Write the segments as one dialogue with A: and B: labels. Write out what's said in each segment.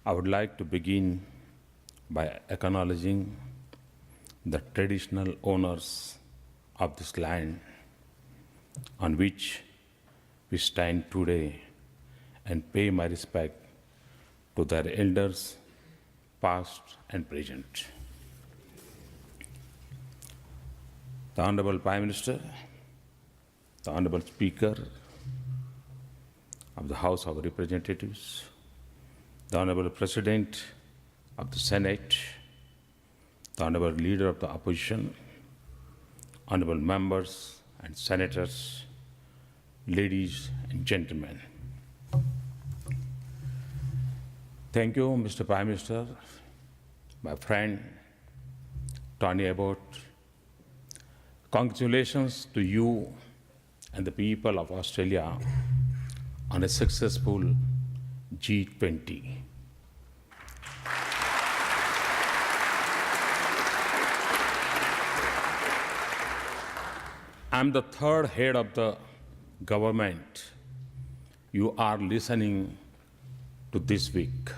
A: I would like to begin by acknowledging the traditional owners of this land on which we stand today and pay my respect to their elders, past and present. The Honorable Prime Minister, the Honorable Speaker of the House of Representatives, the Honorable President of the Senate, the Honorable Leader of the Opposition, Honorable Members and Senators, ladies and gentlemen. Thank you, Mr. Prime Minister, my friend Tony Abbott. Congratulations to you and the people of Australia on a successful G20. I'm the third head of the government you are listening to this week.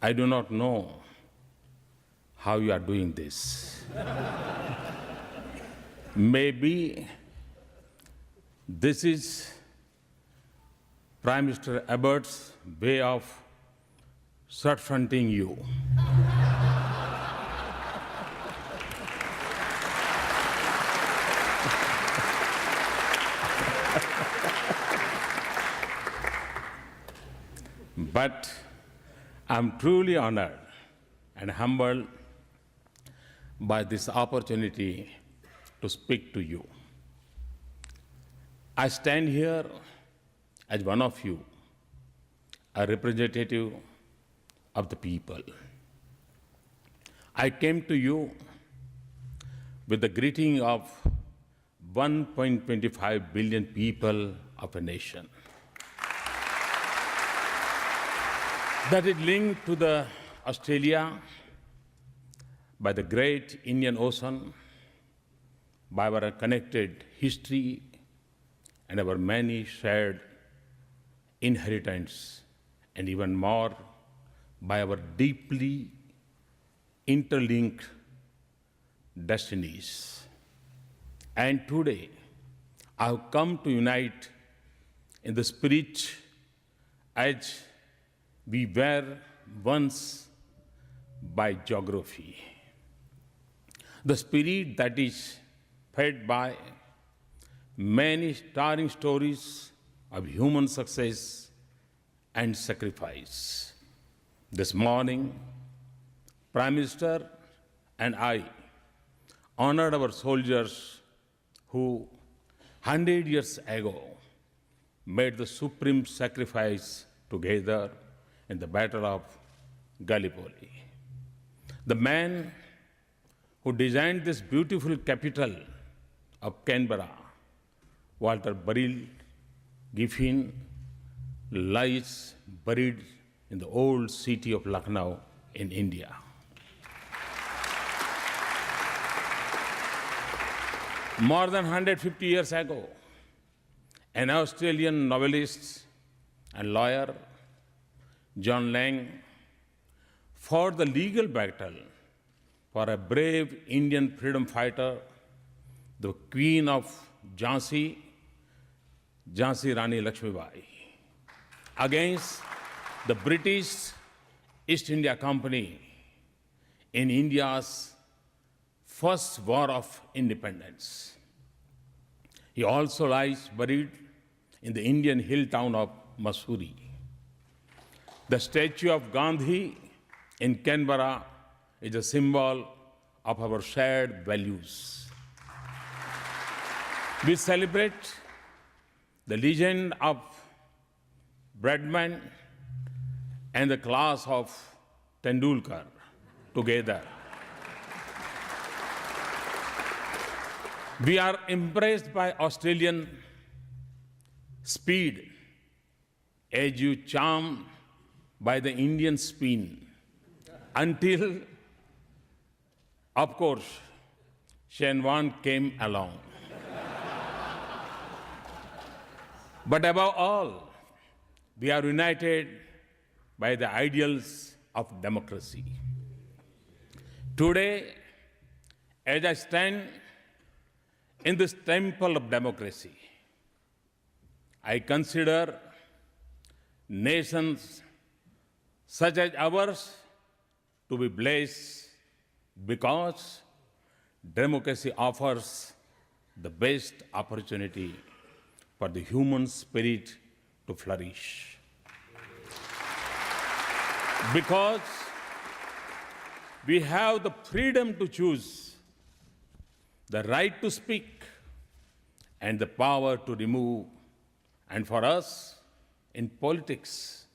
A: I do not know how you are doing this. Maybe this is Prime Minister Abbott's way of short-fronting you. But I'm truly honored and humbled by this opportunity to speak to you. I stand here as one of you, a representative of the people. I came to you with the greeting of 1.25 billion people of a nation. That is linked to the Australia by the great Indian Ocean, by our connected history and our many shared inheritance, and even more by our deeply interlinked destinies. And today, I have come to unite in the spirit as we were once by geography. The spirit that is fed by many stirring stories of human success and sacrifice. This morning, Prime Minister and I honored our soldiers who 100 years ago made the supreme sacrifice together in the Battle of Gallipoli. The man who designed this beautiful capital of Canberra, Walter Burrell Giffin, lies buried in the old city of Lucknow in India. More than 150 years ago, an Australian novelist and lawyer, John Lang, fought the legal battle for a brave Indian freedom fighter, the Queen of Jhansi, Jhansi Rani Lakshmibai, against the British East India Company in India's first war of independence. He also lies buried in the Indian hill town of Mussoorie. The statue of Gandhi in Canberra is a symbol of our shared values. We celebrate the legend of Bradman and the class of Tendulkar together. We are impressed by Australian speed as you charm by the Indian spin until, of course, Shenwan came along. But above all, we are united by the ideals of democracy. Today, as I stand in this temple of democracy, I consider nations such as ours to be blessed because democracy offers the best opportunity for the human spirit to flourish. Because we have the freedom to choose, the right to speak, and the power to remove. And for us, in politics,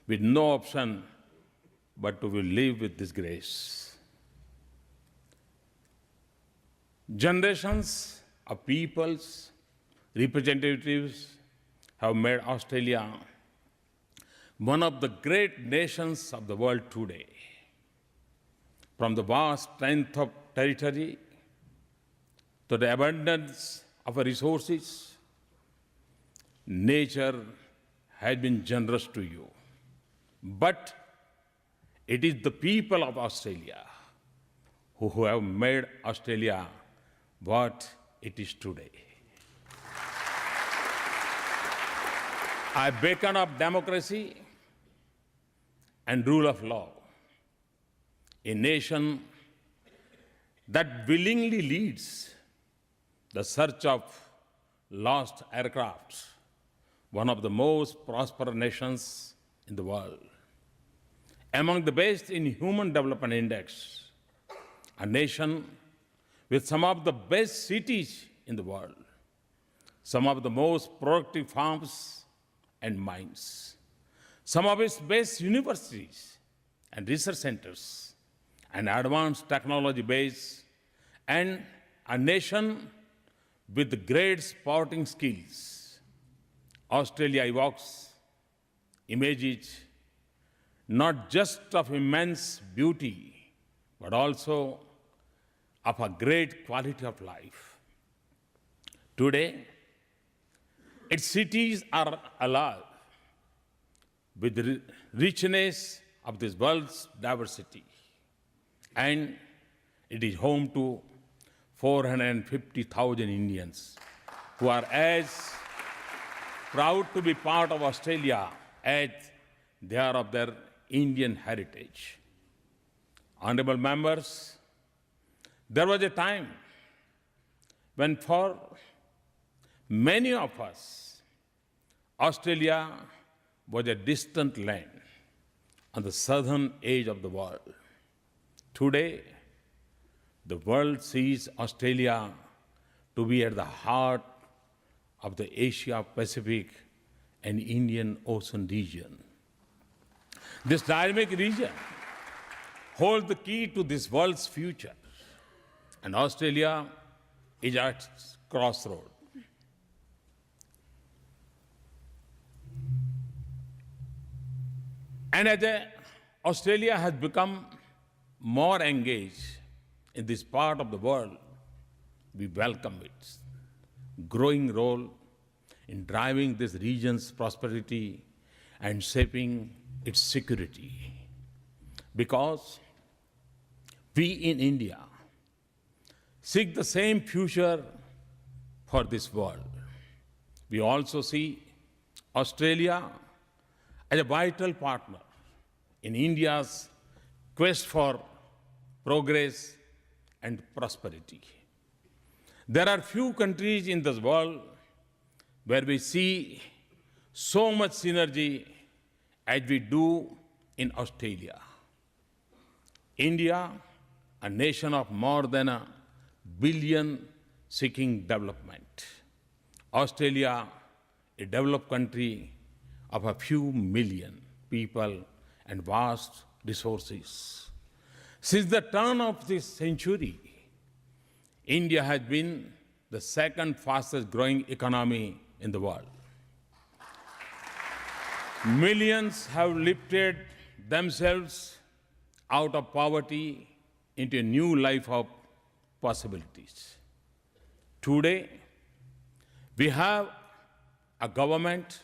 A: with no option but to live with this grace. Generations of peoples, representatives have made Australia one of the great nations of the world today. From the vast strength of territory to the abundance of resources, nature has been generous to you. But it is the people of Australia who have made Australia what it is today. I beckon of democracy and rule of law, a nation that willingly leads the search of lost aircrafts, one of the most prosperous nations in the world. Among the best in Human Development Index, a nation with some of the best cities in the world, some of the most productive farms and mines, some of its best universities and research centers, an advanced technology base, and a nation with great sporting skills. Australia evokes images not just of immense beauty, but also of a great quality of life. Today, its cities are alive with the richness of this world's diversity, and it is home to 450,000 Indians who are as proud to be part of Australia as they are of their Indian heritage. Honorable members, there was a time when for many of us, Australia was a distant land on the southern edge of the world. Today, the world sees Australia to be at the heart of the Asia-Pacific and Indian Ocean region. This dynamic region holds the key to this world's future, and Australia is at its crossroad. And as Australia has become more engaged in this part of the world, we welcome its growing role in driving this region's prosperity and shaping its security. Because we in India seek the same future for this world. We also see Australia as a vital partner in India's quest for progress and prosperity. There are few countries in this world where we see so much synergy as we do in Australia. India, a nation of more than 1 billion seeking development. Australia, a developed country of a few million people and vast resources. Since the turn of this century, India has been the second fastest growing economy in the world. Millions have lifted themselves out of poverty into a new life of possibilities. Today, we have a government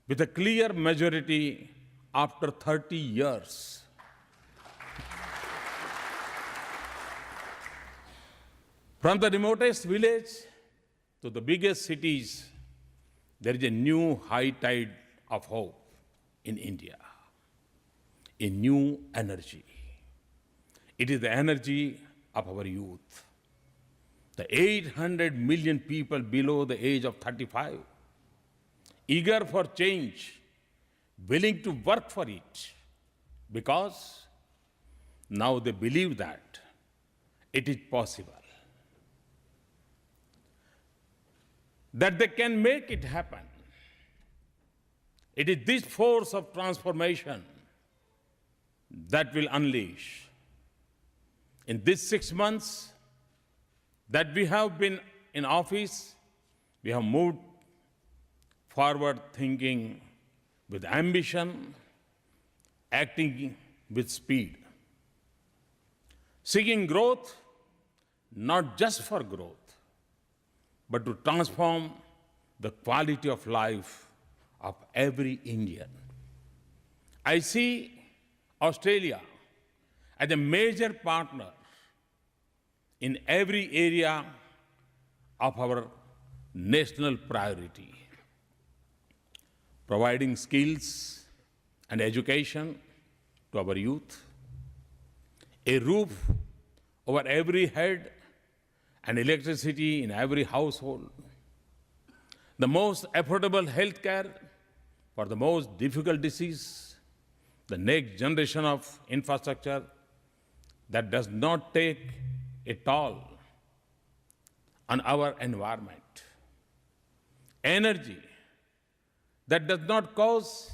A: with a clear majority after 30 years. From the remotest village to the biggest cities, there is a new high tide of hope in India, a new energy. It is the energy of our youth. The 800 million people below the age of 35, eager for change, willing to work for it, because now they believe that it is possible, that they can make it happen. It is this force of transformation that will unleash. In these 6 months that we have been in office, we have moved forward thinking with ambition, acting with speed, seeking growth, not just for growth, but to transform the quality of life of every Indian. I see Australia as a major partner in every area of our national priority, providing skills and education to our youth, a roof over every head and electricity in every household, the most affordable health care for the most difficult disease, the next generation of infrastructure that does not take a toll on our environment, energy that does not cause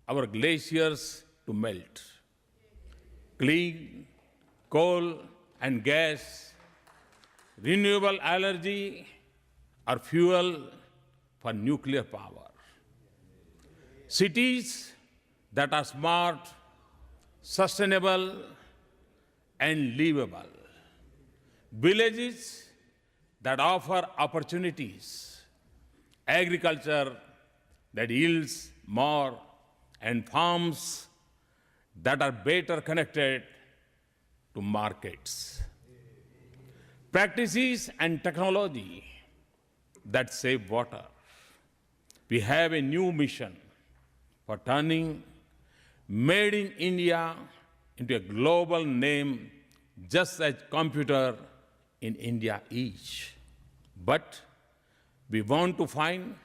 A: our glaciers to melt, clean coal and gas, renewable energy or fuel for nuclear power, cities that are smart, sustainable and livable, villages that offer opportunities, agriculture that yields more, and farms that are better connected to markets, practices and technology that save water. We have a new mission for turning Made in India into a global name, just as computer in India is. But we want to find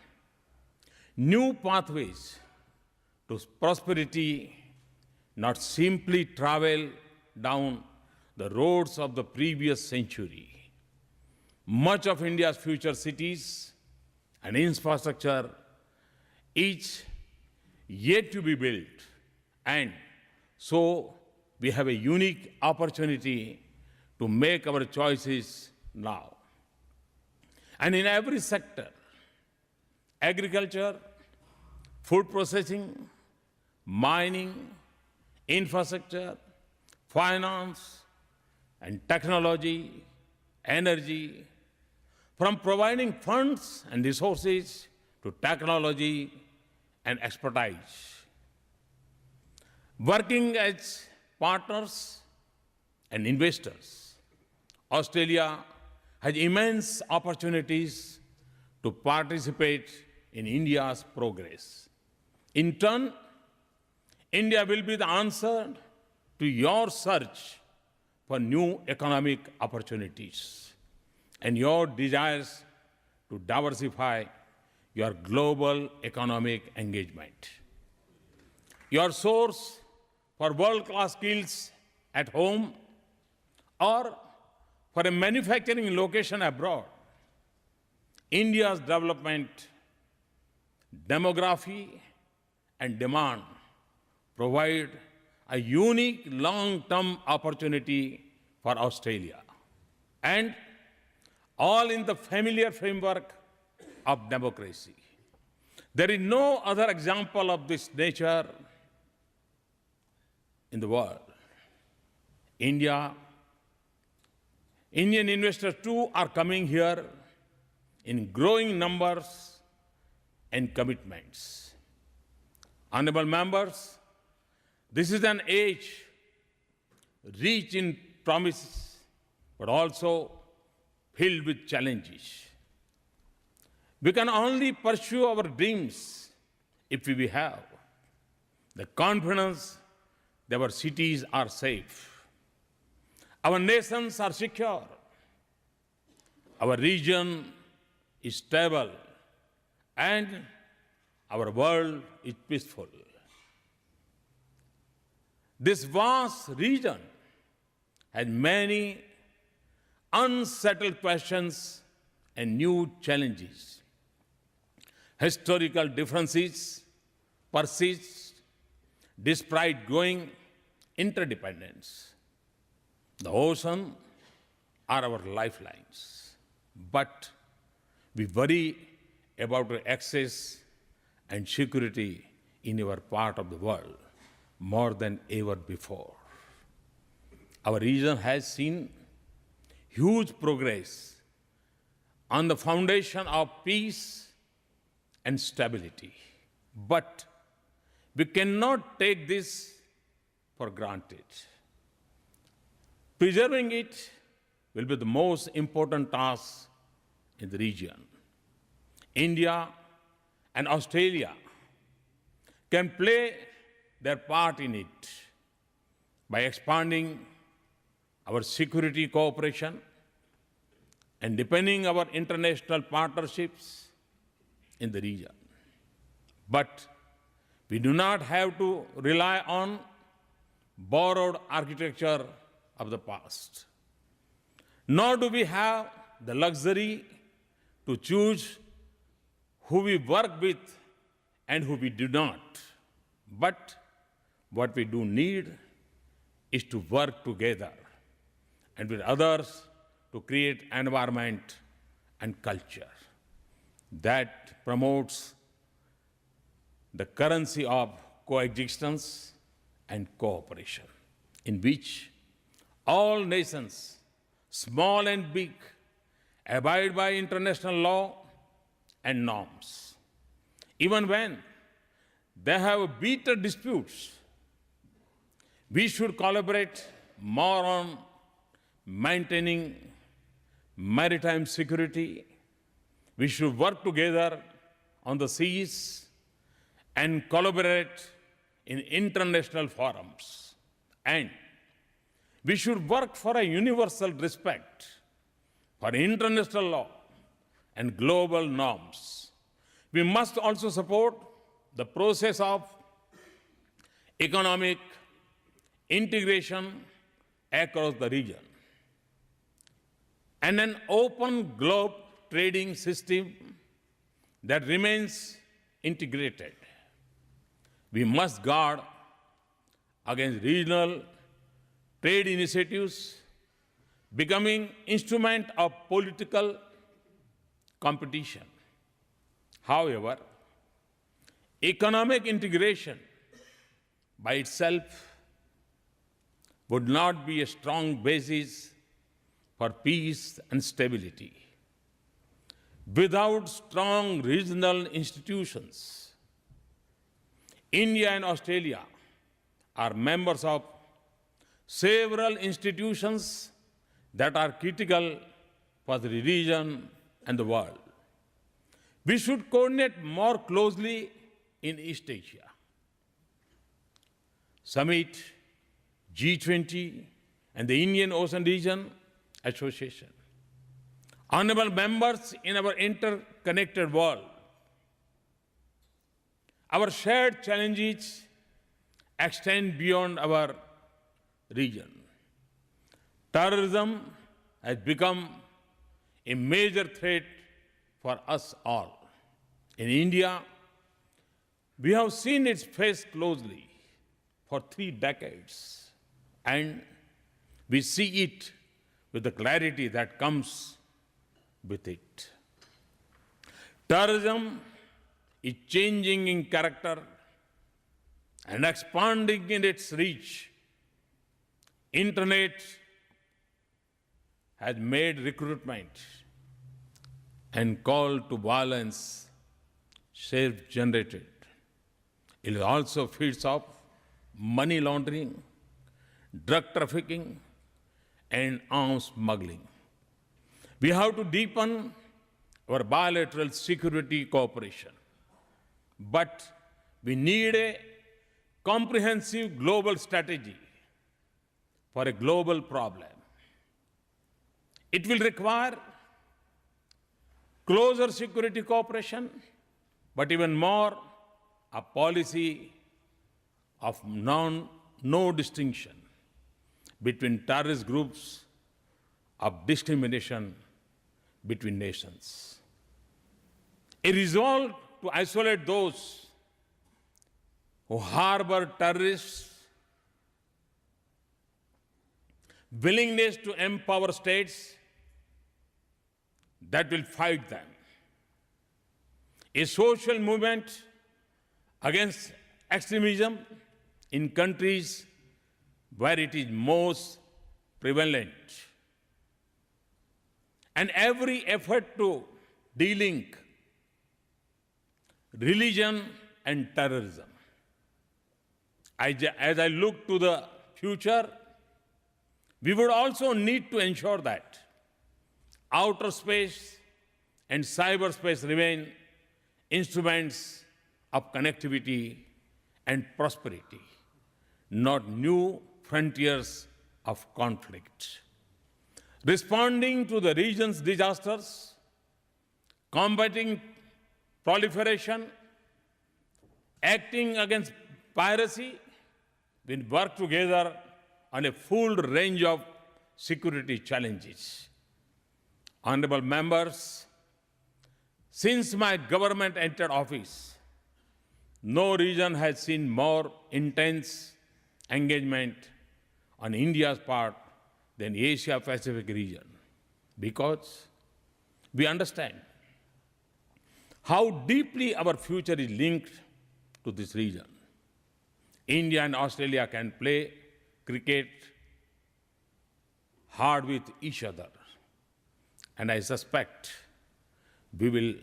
A: new pathways to prosperity, not simply travel down the roads of the previous century. Much of India's future cities and infrastructure is yet to be built, and so we have a unique opportunity to make our choices now. And in every sector, agriculture, food processing, mining, infrastructure, finance, and technology, energy, from providing funds and resources to technology and expertise. Working as partners and investors, Australia has immense opportunities to participate in India's progress. In turn, India will be the answer to your search for new economic opportunities and your desires to diversify your global economic engagement. Your source for world-class skills at home or for a manufacturing location abroad. India's development, demography, and demand provide a unique long-term opportunity for Australia, and all in the familiar framework of democracy. There is no other example of this nature in the world. Indian investors too are coming here in growing numbers and commitments. Honorable members, this is an age rich in promises, but also filled with challenges. We can only pursue our dreams if we have the confidence that our cities are safe, our nations are secure, our region is stable, and our world is peaceful. This vast region has many unsettled questions and new challenges. Historical differences persist despite growing interdependence. The ocean are our lifelines, but we worry about access and security in our part of the world more than ever before. Our region has seen huge progress on the foundation of peace and stability. But we cannot take this for granted. Preserving it will be the most important task in the region. India and Australia can play their part in it by expanding our security cooperation and deepening our international partnerships in the region. But we do not have to rely on borrowed architecture of the past. Nor do we have the luxury to choose who we work with and who we do not. But what we do need is to work together and with others to create an environment and culture that promotes the currency of coexistence and cooperation, in which all nations, small and big, abide by international law and norms. Even when they have bitter disputes, we should collaborate more on maintaining maritime security. We should work together on the seas and collaborate in international forums. And we should work for a universal respect for international law and global norms. We must also support the process of economic integration across the region and an open globe trading system that remains integrated. We must guard against regional trade initiatives becoming instrument of political competition. However, economic integration by itself would not be a strong basis for peace and stability. Without strong regional institutions, India and Australia are members of several institutions that are critical for the region and the world. We should coordinate more closely in East Asia. Summit, G20, and the Indian Ocean Region Association. Honorable members, in our interconnected world, our shared challenges extend beyond our region. Terrorism has become a major threat for us all. In India, we have seen its face closely for 3 decades, and we see it with the clarity that comes with it. Terrorism is changing in character and expanding in its reach. Internet has made recruitment and call to violence self-generated It also feeds off money laundering, drug trafficking, and arms smuggling. We have to deepen our bilateral security cooperation. But we need a comprehensive global strategy for a global problem. It will require closer security cooperation, but even more, a policy of no distinction between terrorist groups, of discrimination between nations. A resolve to isolate those who harbor terrorists, willingness to empower states that will fight them. A social movement against extremism in countries where it is most prevalent. And every effort to de-link religion and terrorism. As I look to the future, we would also need to ensure that outer space and cyberspace remain instruments of connectivity and prosperity, not new frontiers of conflict. Responding to the region's disasters, combating proliferation, acting against piracy, we work together on a full range of security challenges. Honorable members, since my government entered office, no region has seen more intense engagement on India's part than the Asia-Pacific region, because we understand how deeply our future is linked to this region. India and Australia can play cricket hard with each other, and I suspect we will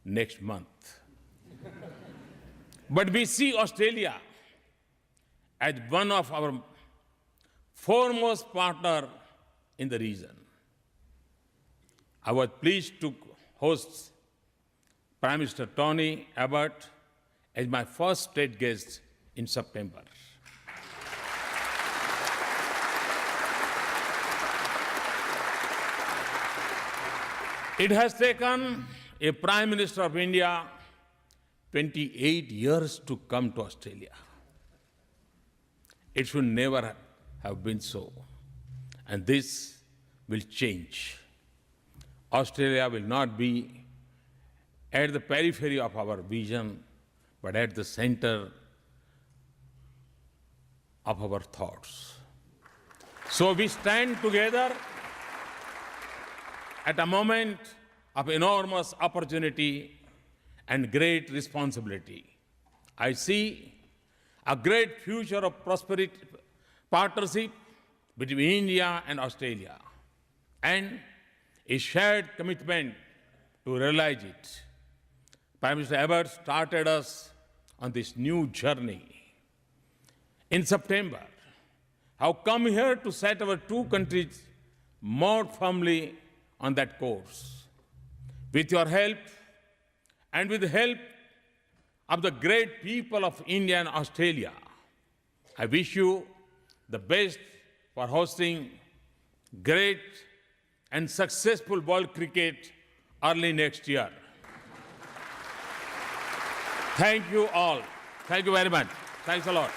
A: next month. But we see Australia as one of our foremost partners in the region. I was pleased to host Prime Minister Tony Abbott as my first state guest in September. It has taken a Prime Minister of India 28 years to come to Australia. It should never have been so. And this will change. Australia will not be at the periphery of our vision, but at the center of our thoughts. So we stand together at a moment of enormous opportunity and great responsibility. I see a great future of prosperity, partnership between India and Australia, and a shared commitment to realize it. Prime Minister Abbott started us on this new journey in September. I've come here to set our two countries more firmly on that course. With your help and with the help of the great people of India and Australia, I wish you the best for hosting great and successful World Cricket early next year. Thank you all. Thank you very much. Thanks a lot.